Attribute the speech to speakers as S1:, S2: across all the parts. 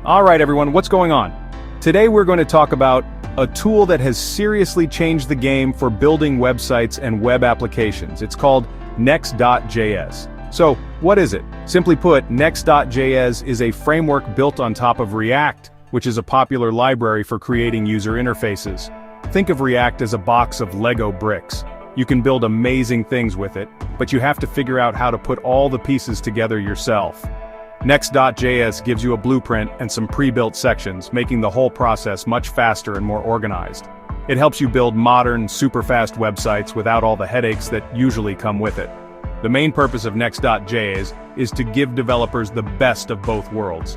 S1: Alright everyone, what's going on? Today we're going to talk about a tool that has seriously changed the game for building websites and web applications. It's called Next.js. So, what is it? Simply put, Next.js is a framework built on top of React, which is a popular library for creating user interfaces. Think of React as a box of Lego bricks. You can build amazing things with it, but you have to figure out how to put all the pieces together yourself. Next.js gives you a blueprint and some pre-built sections, making the whole process much faster and more organized. It helps you build modern, super-fast websites without all the headaches that usually come with it. The main purpose of Next.js is to give developers the best of both worlds.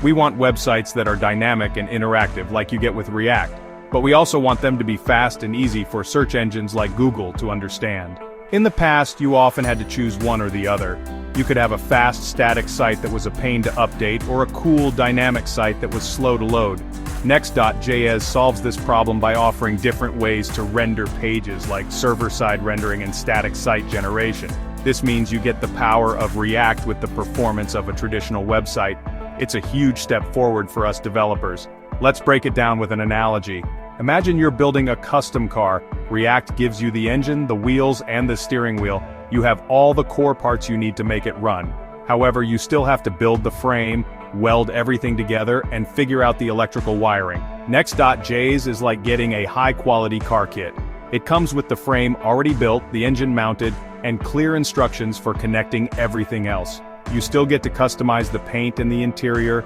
S1: We want websites that are dynamic and interactive like you get with React, but we also want them to be fast and easy for search engines like Google to understand. In the past, you often had to choose one or the other. You could have a fast, static site that was a pain to update, or a cool, dynamic site that was slow to load. Next.js solves this problem by offering different ways to render pages, like server-side rendering and static site generation. This means you get the power of React with the performance of a traditional website. It's a huge step forward for us developers. Let's break it down with an analogy. Imagine you're building a custom car. React gives you the engine, the wheels, and the steering wheel. You have all the core parts you need to make it run. However, you still have to build the frame, weld everything together, and figure out the electrical wiring. Next.js is like getting a high-quality car kit. It comes with the frame already built, the engine mounted, and clear instructions for connecting everything else. You still get to customize the paint and the interior,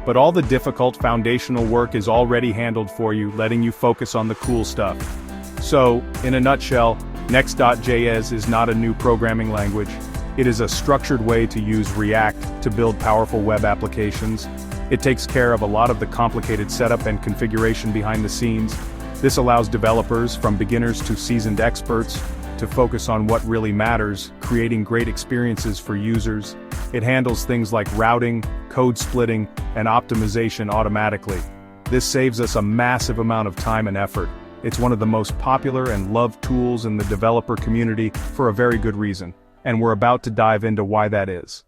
S1: but all the difficult foundational work is already handled for you, letting you focus on the cool stuff. So, in a nutshell, Next.js is not a new programming language. It is a structured way to use React to build powerful web applications. It takes care of a lot of the complicated setup and configuration behind the scenes. This allows developers, from beginners to seasoned experts, to focus on what really matters, creating great experiences for users. It handles things like routing, code splitting, and optimization automatically. This saves us a massive amount of time and effort. It's one of the most popular and loved tools in the developer community for a very good reason, and we're about to dive into why that is.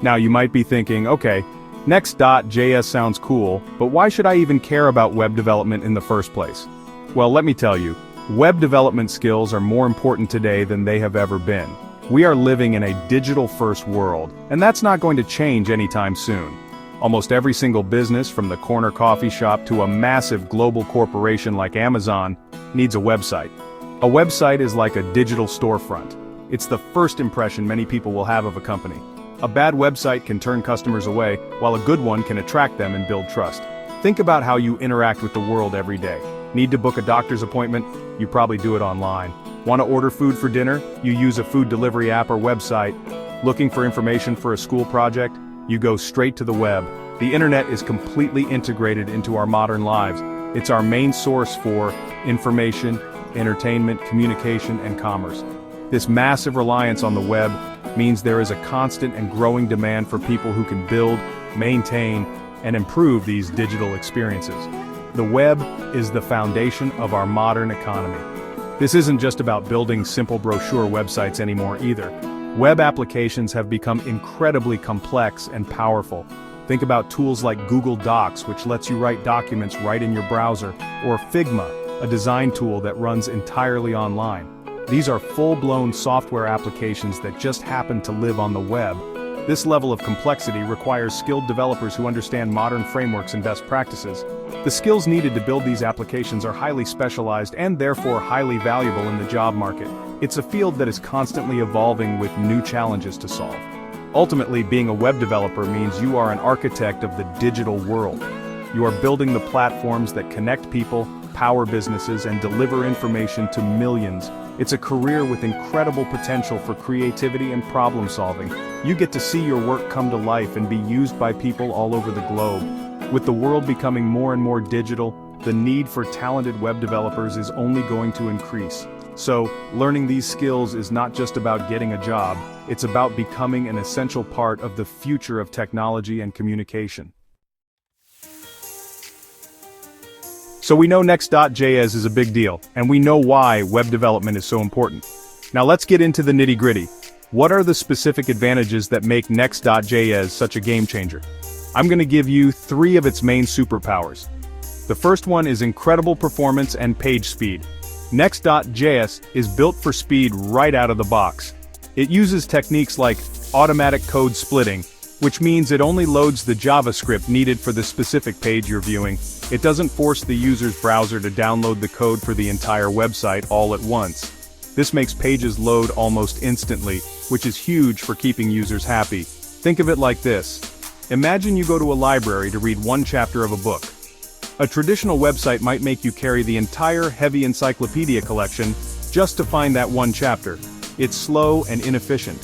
S1: Now you might be thinking, okay, Next.js sounds cool, but why should I even care about web development in the first place? Well, let me tell you, web development skills are more important today than they have ever been. We are living in a digital-first world, and that's not going to change anytime soon. Almost every single business, from the corner coffee shop to a massive global corporation like Amazon, needs a website. A website is like a digital storefront. It's the first impression many people will have of a company. A bad website can turn customers away, while a good one can attract them and build trust. Think about how you interact with the world every day. Need to book a doctor's appointment? You probably do it online. Want to order food for dinner? You use a food delivery app or website. Looking for information for a school project? You go straight to the web. The internet is completely integrated into our modern lives. It's our main source for information, entertainment, communication, and commerce. This massive reliance on the web means there is a constant and growing demand for people who can build, maintain, and improve these digital experiences. The web is the foundation of our modern economy. This isn't just about building simple brochure websites anymore either. Web applications have become incredibly complex and powerful. Think about tools like Google Docs, which lets you write documents right in your browser, or Figma, a design tool that runs entirely online. These are full-blown software applications that just happen to live on the web. This level of complexity requires skilled developers who understand modern frameworks and best practices. The skills needed to build these applications are highly specialized and therefore highly valuable in the job market. It's a field that is constantly evolving with new challenges to solve. Ultimately, being a web developer means you are an architect of the digital world. You are building the platforms that connect people, power businesses, and deliver information to millions. It's a career with incredible potential for creativity and problem solving. You get to see your work come to life and be used by people all over the globe. With the world becoming more and more digital, the need for talented web developers is only going to increase. So, learning these skills is not just about getting a job, it's about becoming an essential part of the future of technology and communication. So we know Next.js is a big deal, and we know why web development is so important. Now let's get into the nitty-gritty. What are the specific advantages that make Next.js such a game changer? I'm going to give you 3 of its main superpowers. The first one is incredible performance and page speed. Next.js is built for speed right out of the box. It uses techniques like automatic code splitting, which means it only loads the JavaScript needed for the specific page you're viewing. It doesn't force the user's browser to download the code for the entire website all at once. This makes pages load almost instantly, which is huge for keeping users happy. Think of it like this. Imagine you go to a library to read one chapter of a book. A traditional website might make you carry the entire heavy encyclopedia collection just to find that one chapter. It's slow and inefficient.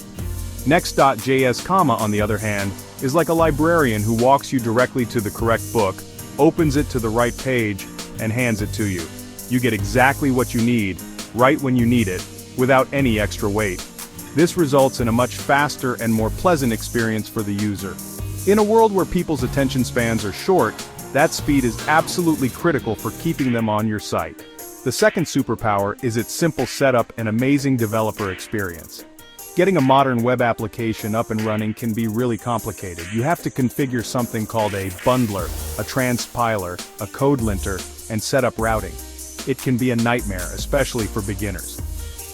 S1: Next.js, on the other hand, is like a librarian who walks you directly to the correct book, opens it to the right page, and hands it to you. You get exactly what you need, right when you need it, without any extra wait. This results in a much faster and more pleasant experience for the user. In a world where people's attention spans are short, that speed is absolutely critical for keeping them on your site. The second superpower is its simple setup and amazing developer experience. Getting a modern web application up and running can be really complicated. You have to configure something called a bundler, a transpiler, a code linter, and set up routing. It can be a nightmare, especially for beginners.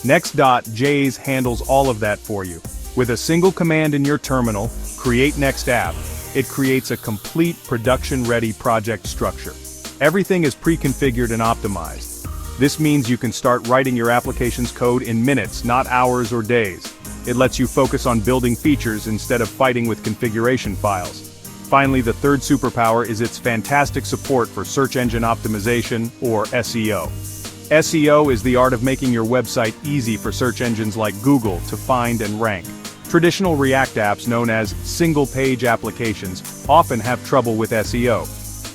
S1: Next.js handles all of that for you. With a single command in your terminal, create Next app, it creates a complete production-ready project structure. Everything is pre-configured and optimized. This means you can start writing your application's code in minutes, not hours or days. It lets you focus on building features instead of fighting with configuration files. Finally, the third superpower is its fantastic support for search engine optimization, or SEO. SEO is the art of making your website easy for search engines like Google to find and rank. Traditional React apps known as single-page applications often have trouble with SEO.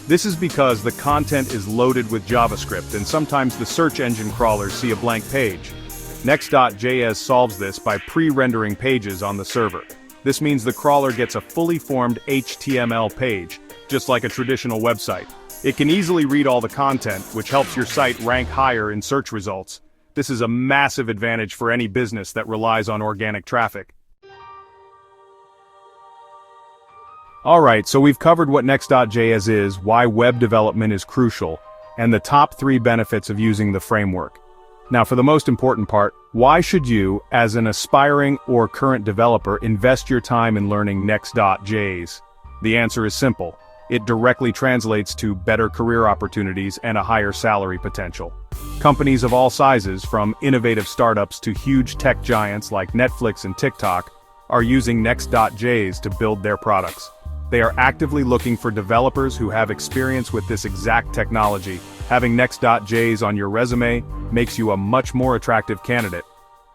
S1: This is because the content is loaded with JavaScript and sometimes the search engine crawlers see a blank page. Next.js solves this by pre-rendering pages on the server. This means the crawler gets a fully formed HTML page, just like a traditional website. It can easily read all the content, which helps your site rank higher in search results. This is a massive advantage for any business that relies on organic traffic. Alright, so we've covered what Next.js is, why web development is crucial, and the top 3 benefits of using the framework. Now for the most important part, why should you, as an aspiring or current developer, invest your time in learning Next.js? The answer is simple. It directly translates to better career opportunities and a higher salary potential. Companies of all sizes, from innovative startups to huge tech giants like Netflix and TikTok, are using Next.js to build their products. They are actively looking for developers who have experience with this exact technology. Having Next.js on your resume makes you a much more attractive candidate.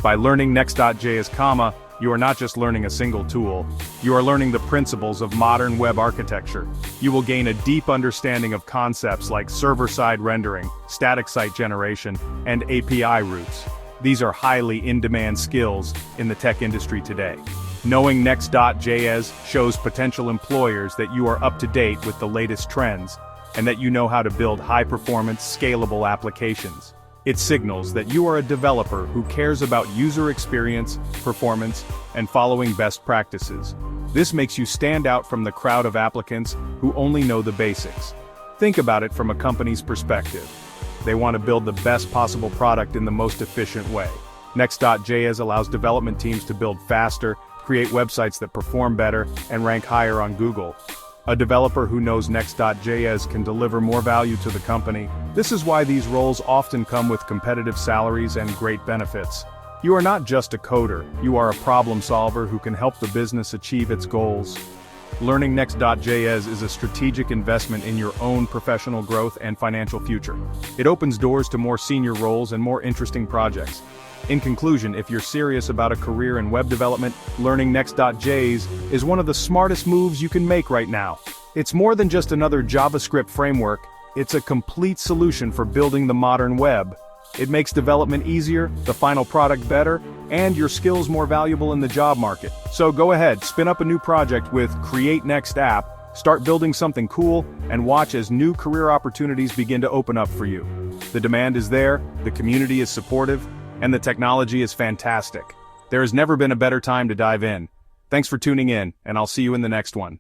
S1: By learning Next.js, you are not just learning a single tool, you are learning the principles of modern web architecture. You will gain a deep understanding of concepts like server-side rendering, static site generation, and API routes. These are highly in-demand skills in the tech industry today. Knowing Next.js shows potential employers that you are up to date with the latest trends, and that you know how to build high-performance, scalable applications. It signals that you are a developer who cares about user experience, performance, and following best practices. This makes you stand out from the crowd of applicants who only know the basics. Think about it from a company's perspective. They want to build the best possible product in the most efficient way. Next.js allows development teams to build faster, create websites that perform better, and rank higher on Google. A developer who knows Next.js can deliver more value to the company. This is why these roles often come with competitive salaries and great benefits. You are not just a coder, you are a problem solver who can help the business achieve its goals. Learning Next.js is a strategic investment in your own professional growth and financial future. It opens doors to more senior roles and more interesting projects. In conclusion, if you're serious about a career in web development, learning Next.js is one of the smartest moves you can make right now. It's more than just another JavaScript framework, it's a complete solution for building the modern web. It makes development easier, the final product better, and your skills more valuable in the job market. So go ahead, spin up a new project with Create Next app, start building something cool, and watch as new career opportunities begin to open up for you. The demand is there, the community is supportive, and the technology is fantastic. There has never been a better time to dive in. Thanks for tuning in, and I'll see you in the next one.